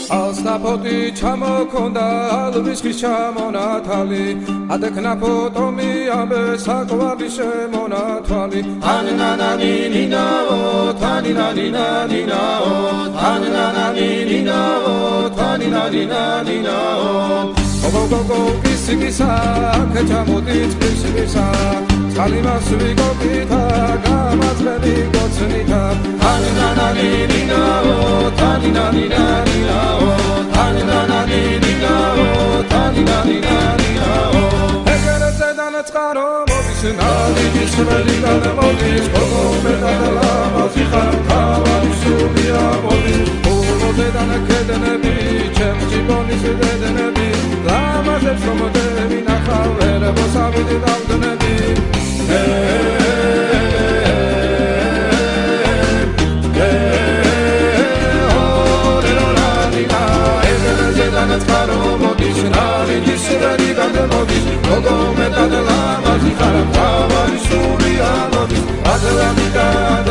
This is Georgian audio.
ალსაფოთი ჩამოქონდა ალვისის ჩამონათალი ადექნა ფოტომი ამბე საკვარი შემონათვალი თანინანანინინაო თანინანინანინაო თანინანანინინაო თანინანინანინაო გოგოგოგო კისიკისა ქეჩამოდით კისიკისა წყალიმას ვიგობითა გამაძლები გოცნითა თანინანანინინაო თანინანინანინაო თანინანანინინაო თანინანინანინაო ეგერეცედან წყარო მოდის ნალიჯის ველიდან მოდის გოგომედან ლამაზი ხარ თავარი სულია მოდის ულოდედან ქედნები ჩემ ჯიბონის დედნები ლამაზებს რომდები ნახავ ერებოსავიდი დავდნები გოგომედან ლამაზი ხარ თავარი სულია მოდის ადლამიდან